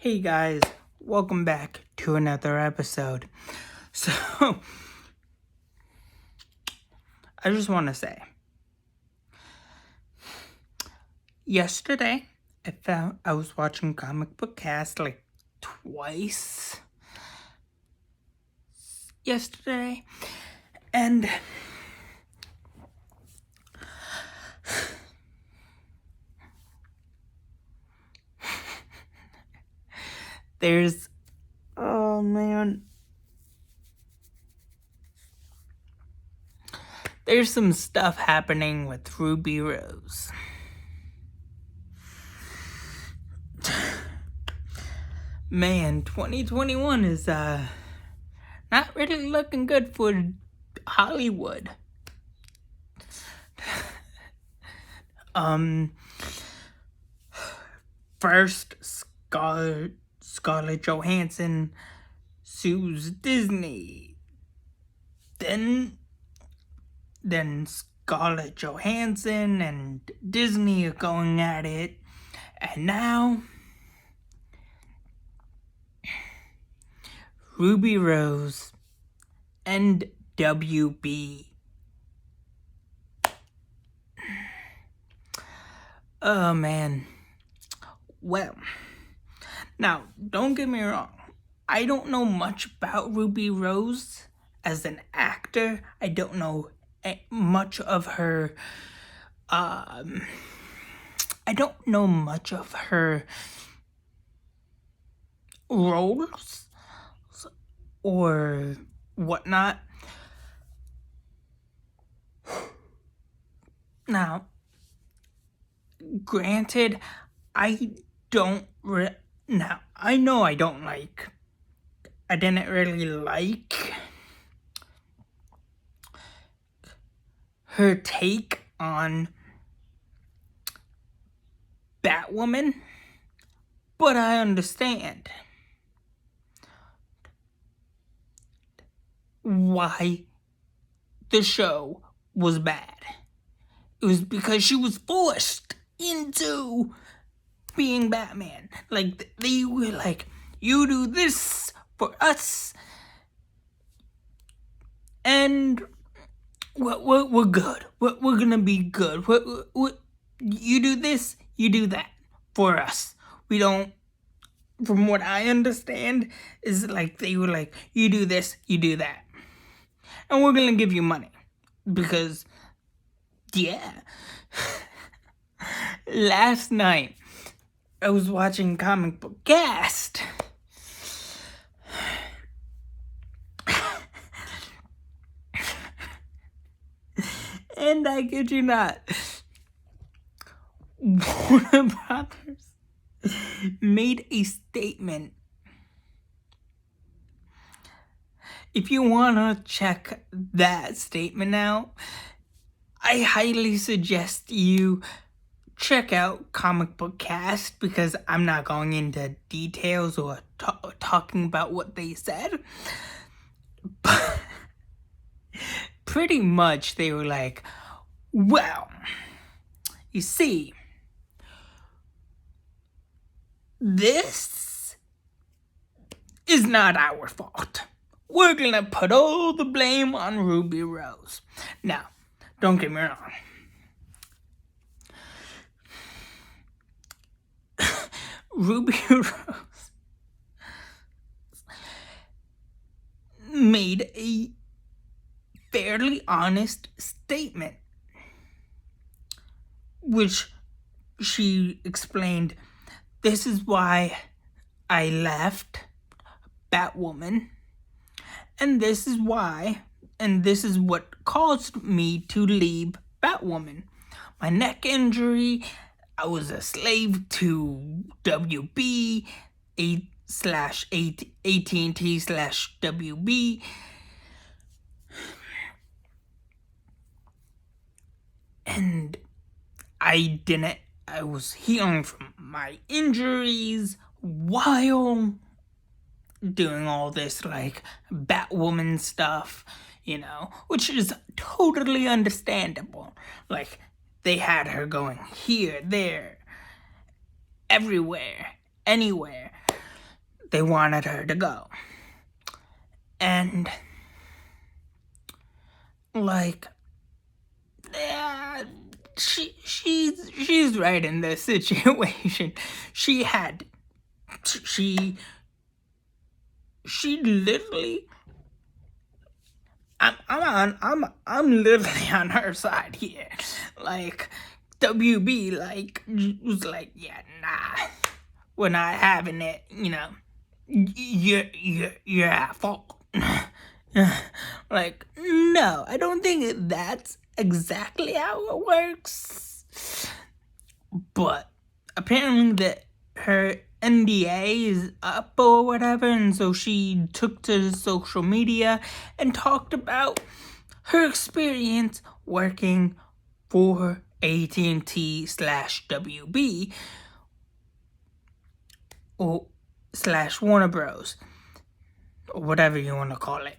Hey guys, welcome back to another episode. So, I just want to say, yesterday I was watching Comic Book Cast like twice yesterday, and there's, oh man, there's some stuff happening with Ruby Rose. Man, 2021 is not really looking good for Hollywood. First, Scarlett Johansson sues Disney. Then Scarlett Johansson and Disney are going at it. And now, Ruby Rose and WB. Oh man. Well, now, don't get me wrong. I don't know much about Ruby Rose as an actor. I don't know much of her, I don't know much of her roles or whatnot. Now, granted, I didn't really like her take on Batwoman, but I understand why the show was bad. It was because she was forced into being Batman. Like, they were like, you do this for us, and we're good. We're gonna be good. You do this, you do that for us. We don't, from what I understand, is like they were like, you do this, you do that, and we're gonna give you money. Because, yeah. Last night, I was watching Comic Book Cast. And I kid you not, Warner Brothers made a statement. If you want to check that statement out, I highly suggest you check out Comic Book Cast, because I'm not going into details or talking about what they said. But pretty much they were like, well, you see, this is not our fault. We're gonna put all the blame on Ruby Rose. Now, don't get me wrong. Ruby Rose made a fairly honest statement, which she explained, this is why I left Batwoman, and this is why, and this is what caused me to leave Batwoman. My neck injury, I was a slave to WB, atnt/WB. And I was healing from my injuries while doing all this, like, Batwoman stuff, which is totally understandable. Like, they had her going here, there, everywhere, anywhere. they wanted her to go. And, like, yeah, she's right in this situation. She literally, I'm literally on her side here. Like, WB, like, was like, yeah, nah, we're not having it, you're at fault. Like, no, I don't think that's exactly how it works. But apparently that her NDA is up or whatever, and so she took to social media and talked about her experience working for AT&T/WB or /Warner Bros. Or whatever you want to call it.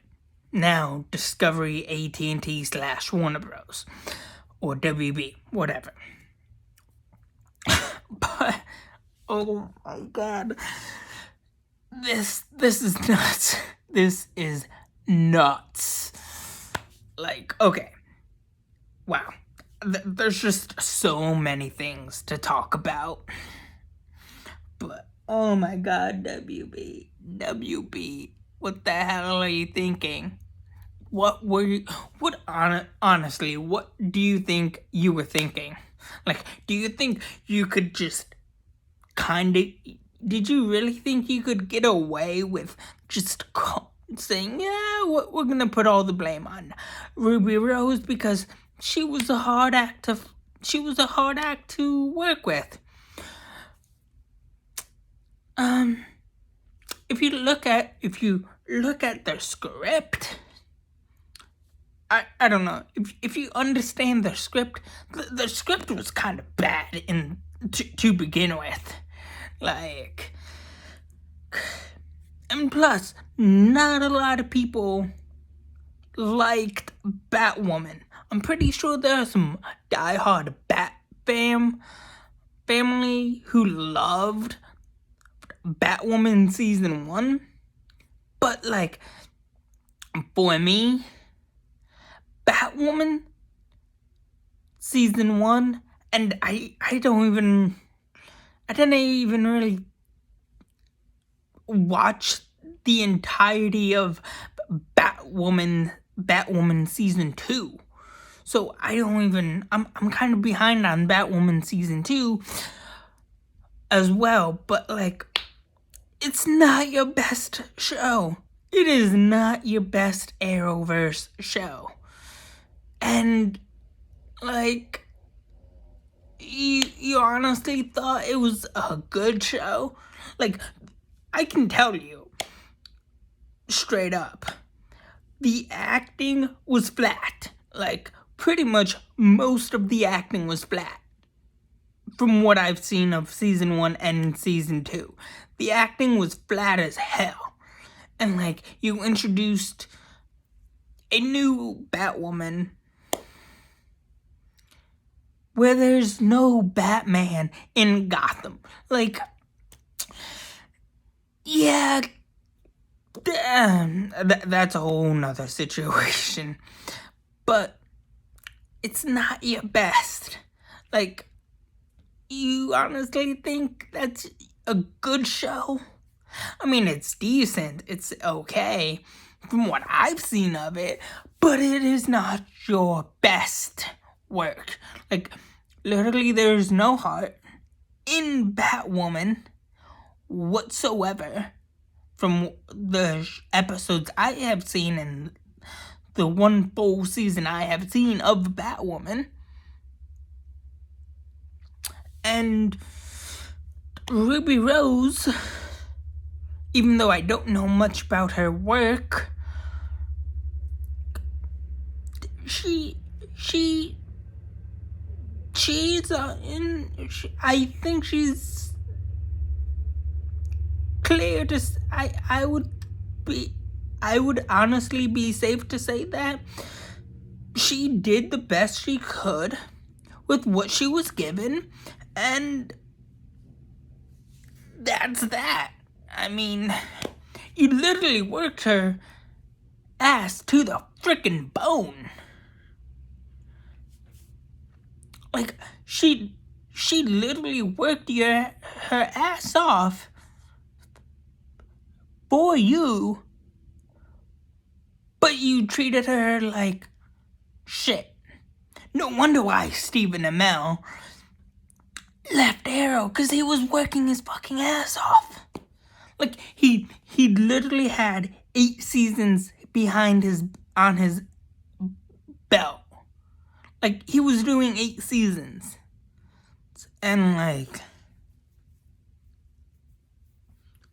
Now, Discovery AT&T/Warner Bros. Or WB, whatever. But, oh my god. This is nuts. This is nuts. Like, okay. Wow. There's just so many things to talk about. But, oh my god, WB, what the hell are you thinking? Honestly, what do you think you were thinking? Like, do you think you could just did you really think you could get away with just saying, yeah, we're gonna put all the blame on Ruby Rose because she was a hard act to work with? If you look at their script, I don't know, if you understand their script, the script was kind of bad to begin with. Like, and plus, not a lot of people liked Batwoman. I'm pretty sure there are some diehard Bat family who loved Batwoman season 1, but like, for me, Batwoman season 1, and I didn't even really watch the entirety of Batwoman season 2. So I'm kind of behind on Batwoman season 2 as well, but like, it's not your best show. It is not your best Arrowverse show. And, like, you honestly thought it was a good show? Like, I can tell you, straight up, the acting was flat. Like, pretty much most of the acting was flat. From what I've seen of season 1 and season 2. The acting was flat as hell. And, like, you introduced a new Batwoman where there's no Batman in Gotham. Like, yeah, that's a whole nother situation. But it's not your best. Like, you honestly think that's a good show? I mean, it's decent, it's okay from what I've seen of it, but it is not your best work. Like, literally, there's no heart in Batwoman whatsoever from the episodes I have seen and the one full season I have seen of Batwoman. And Ruby Rose, even though I don't know much about her work, I think she's clear to, I would honestly be safe to say that she did the best she could with what she was given, and that's that. I mean, you literally worked her ass to the frickin' bone. Like, she literally worked her ass off for you, but you treated her like shit. No wonder why Stephen Amell left Arrow, because he was working his fucking ass off. Like, he literally had 8 seasons on his belt. Like, he was doing 8 seasons. And, like,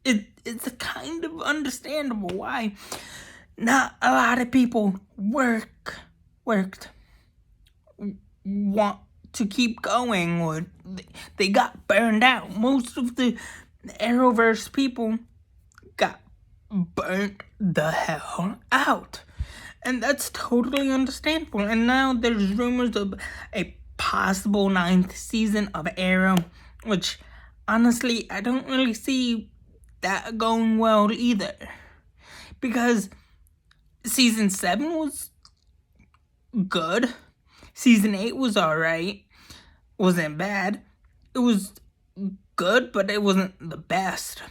it's kind of understandable why not a lot of people want to keep going, or they got burned out. Most of the Arrowverse people got burnt the hell out. And that's totally understandable. And now there's rumors of a possible 9th season of Arrow, which honestly I don't really see that going well either. Because season 7 was good. Season 8 was alright. Wasn't bad. It was good, but it wasn't the best.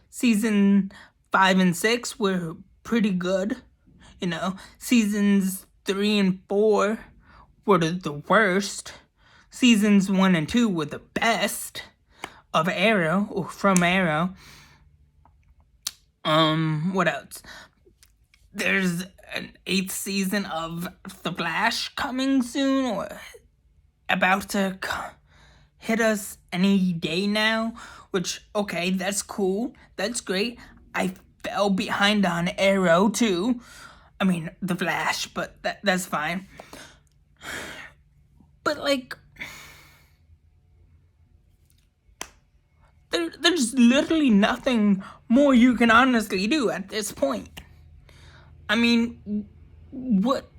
Season 5 and 6 were pretty good. You know, seasons 3 and 4 were the worst. Seasons 1 and 2 were the best of Arrow, or from Arrow. What else? There's an 8th season of The Flash coming soon, or about to hit us any day now, which, okay, that's cool. That's great. I fell behind on Arrow, too. I mean, The Flash, but that's fine. But, like, there's literally nothing more you can honestly do at this point. I mean, what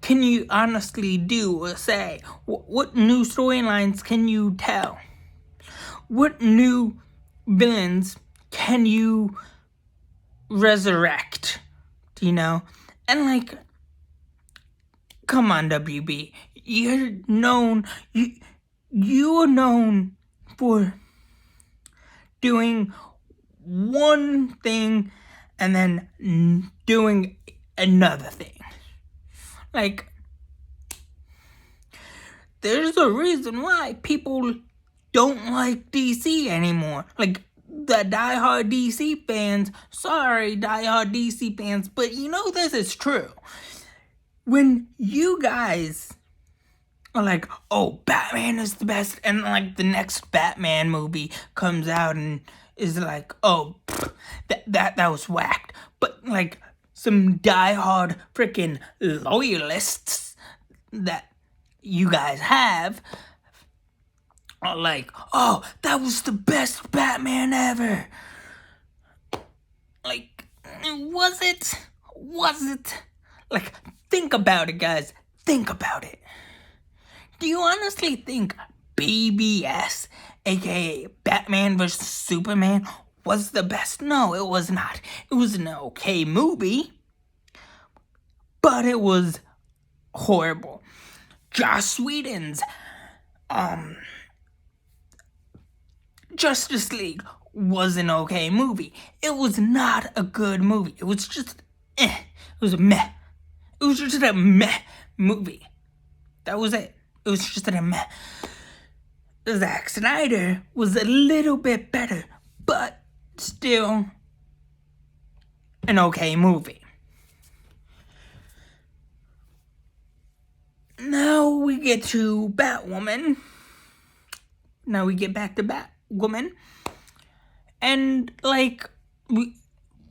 can you honestly do or say? What new storylines can you tell? What new villains can you resurrect? You know? And, like, come on, WB. You're known for doing one thing and then doing another thing. Like, there's a reason why people don't like DC anymore. Like, the diehard DC fans, sorry, diehard DC fans, but you know this is true. When you guys are like, oh, Batman is the best, and like the next Batman movie comes out and is like, oh, that was whacked. But like some diehard freaking loyalists that you guys have are like, oh, that was the best Batman ever. Like, was it? Was it? Like, think about it, guys. Think about it. Do you honestly think BBS, aka Batman vs. Superman, was the best? No, it was not. It was an okay movie, but it was horrible. Joss Whedon's Justice League was an okay movie. It was not a good movie. It was just It was a meh. It was just a meh movie. That was it. It was just a meh. Zack Snyder was a little bit better, but still an okay movie. Now we get to Batwoman. Now we get back to Batwoman. And like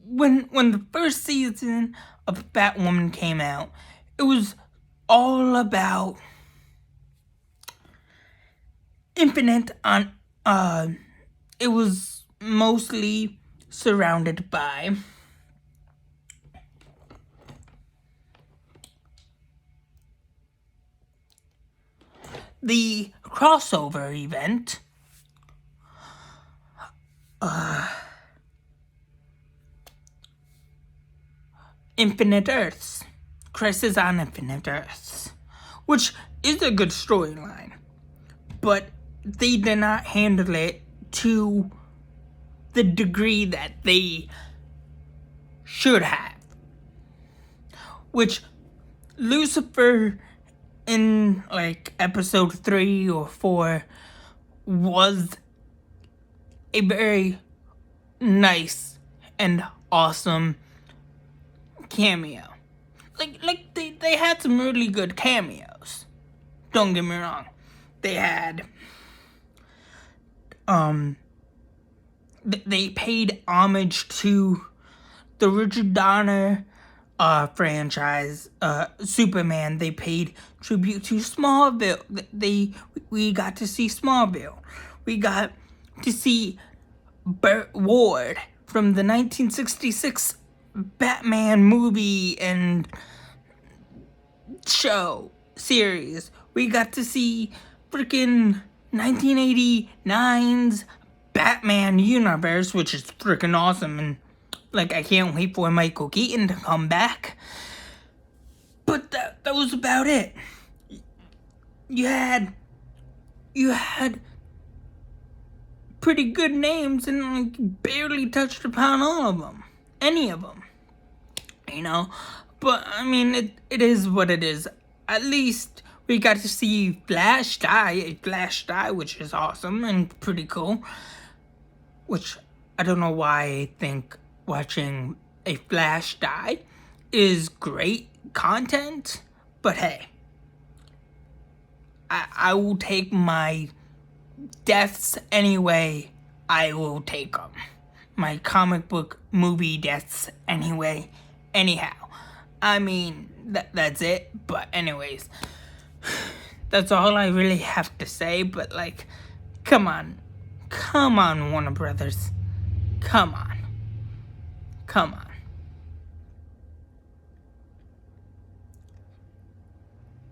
when the first season of Batwoman came out, it was all about Infinite on it was mostly surrounded by the crossover event Infinite Earths. Crisis on Infinite Earths. Which is a good storyline. But they did not handle it to the degree that they should have. Which Lucifer in like episode 3 or 4 was a very nice and awesome cameo. Like they had some really good cameos. Don't get me wrong. They had they paid homage to the Richard Donner franchise, Superman. They paid tribute to Smallville. We got to see Smallville. We got to see Burt Ward from the 1966 Batman movie and show series. We got to see freaking 1989's Batman universe, which is freaking awesome, and like I can't wait for Michael Keaton to come back. But that was about it. You had pretty good names and like barely touched upon all of them. Any of them. You know? But I mean it is what it is. At least we got to see Flash die, which is awesome and pretty cool. Which I don't know why I think watching a Flash die is great content, but hey, I will take my deaths anyway. I will take them. My comic book movie deaths anyway. Anyhow, I mean that's it. But anyways, that's all I really have to say. But like, come on, Warner Brothers, come on.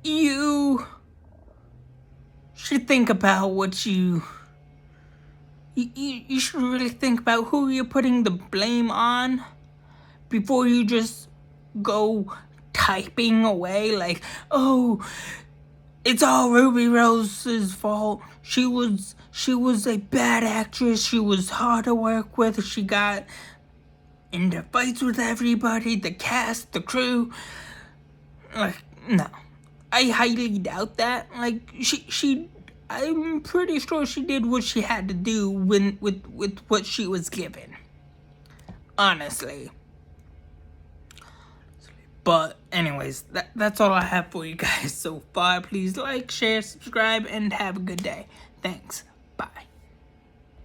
You should think about what you should really think about who you're putting the blame on before you just go typing away like, oh, it's all Ruby Rose's fault. She was a bad actress. She was hard to work with. She got into fights with everybody, the cast, the crew. Like, no. I highly doubt that. Like, I'm pretty sure she did what she had to do with what she was given. Honestly. But anyways, that's all I have for you guys so far. Please like, share, subscribe, and have a good day. Thanks. Bye.